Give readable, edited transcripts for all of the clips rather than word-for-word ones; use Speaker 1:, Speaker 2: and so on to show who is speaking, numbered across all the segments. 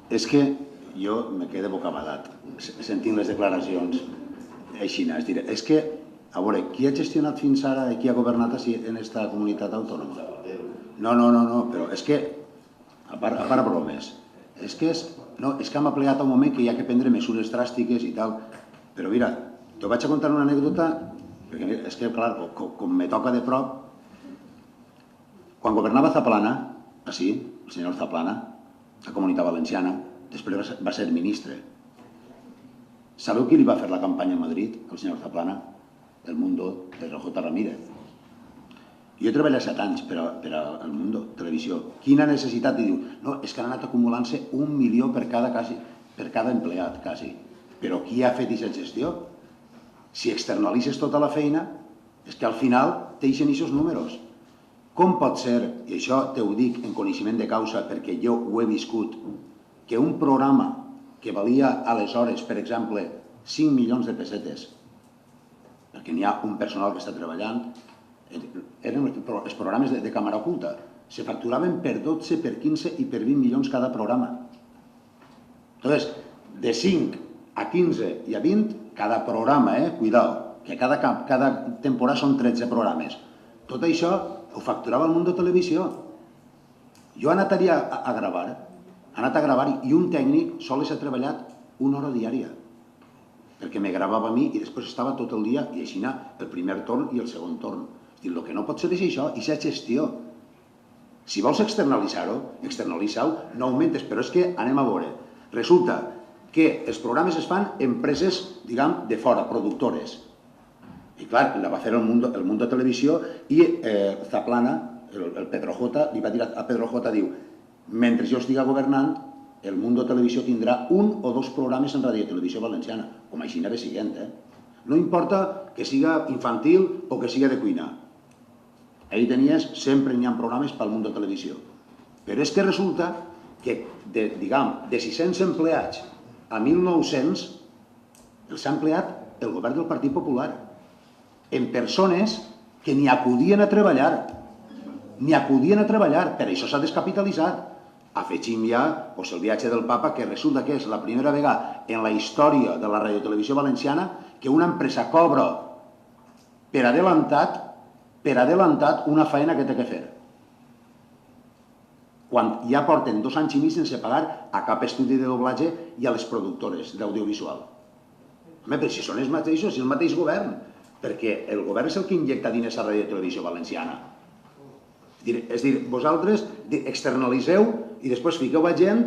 Speaker 1: És que jo me quedo bocabadat sentint les declaracions així. És que, a veure, qui ha gestionat fins ara i qui ha governat en aquesta comunitat autònoma? No, però és que, a part bromes, és que hem aplegat un moment que hi ha que prendre mesures dràstiques i tal, però mira, t'ho vaig a contar una anècdota, perquè és que, clar, com me toca de prop, quan governava Zaplana, així, el senyor Zaplana, la Comunitat Valenciana, després va ser ministre. Sabeu qui li va fer la campanya a Madrid, el senyor Zaplana? El Mundo, Pedro J. Ramírez. Jo he treballat 7 anys per al Mundo, televisió. Quina necessitat? I diu, no, és que han anat acumulant-se 1 milió per cada empleat, quasi. Però qui ha fet aquesta gestió? Si externalitzes tota la feina, és que al final t'eixen aquests números. Com pot ser, i això te ho dic en coneixement de causa perquè jo ho he viscut, que un programa que valia aleshores, per exemple, 5 milions de pessetes, perquè n'hi ha un personal que està treballant, eren els programes de càmera oculta, se facturaven per 12, per 15 i per 20 milions cada programa. Entonces, de 5 a 15 i a 20, cada programa, cuidao, que cada temporada són 13 programes. Tot això ho facturava el Mundo Televisió. Jo he anat allà a gravar, i un tècnic sols ha treballat 1 hora diària, perquè me gravava a mi i després estava tot el dia i així el primer torn i el segon torn. El que no pot ser és això, i aquesta gestió. Si vols externalitzar-ho, externalitza-ho, no augmentes, però és que anem a veure. Resulta que els programes es fan empreses, diguem, de fora, productores. I clar, la va fer el Mundo Televisió i Zaplana, el Pedro J, li va dir a Pedro J, diu, mentre jo estigui governant, el Mundo Televisió tindrà 1 o 2 programes en Ràdio i Televisió Valenciana, com així n'era siguent. No importa que siga infantil o que siga de cuina. Ahí tenies, sempre n'hi ha programes pel Mundo Televisió. Però és que resulta que, diguem, de 600 empleats a 1.900 els ha empleat el govern del Partit Popular en persones que ni acudien a treballar. Per això s'ha descapitalitzat. Afegim ja el viatge del papa, que resulta que és la primera vegada en la història de la radiotelevisió valenciana que una empresa cobra per adelantat una feina que té que fer. Quan ja porten 2 anys i mig sense pagar a cap estudi de doblatge i a les productores d'audiovisual. Home, però si són els mateixos, si el mateix govern, perquè el govern és el que injecta diners a Ràdio i Televisió Valenciana. És a dir, vosaltres externalitzeu i després fiqueu a gent,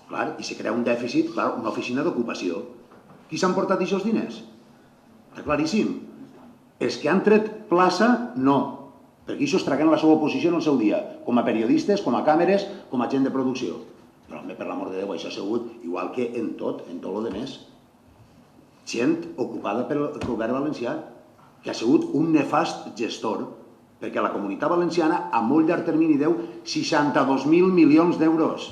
Speaker 1: clar, i se crea un dèficit, clar, una oficina d'ocupació. Qui s'han portat aquests diners? Està claríssim. Els que han tret plaça, no, perquè això es traguen la seva oposició en el seu dia, com a periodistes, com a càmeres, com a gent de producció. Però, home, per l'amor de Déu, això ha sigut igual que en tot lo demés. Gent ocupada pel govern valencià, que ha sigut un nefast gestor, perquè la Comunitat Valenciana a molt llarg termini deu 62.000 milions d'euros.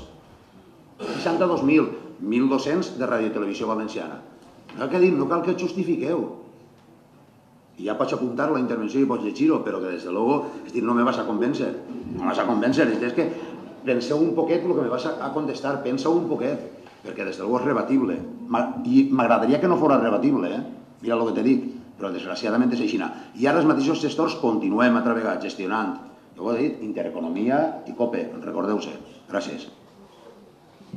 Speaker 1: 62.000, 1.200 de Ràdio i Televisió Valenciana. No cal que et justifiqueu. I ja pots apuntar la intervenció i pots llegir-ho, però que des de luego, no me vas a convèncer. No me vas a convèncer, és que penseu un poquet el que me vas a contestar, pensa-ho un poquet, perquè des de luego és rebatible. I m'agradaria que no fos rebatible, mira el que te dic, però desgraciadament és així. I ara els mateixos gestors continuem a treballar gestionant, jo ho he dit, Intereconomia i COPE, recordeu-se. Gràcies.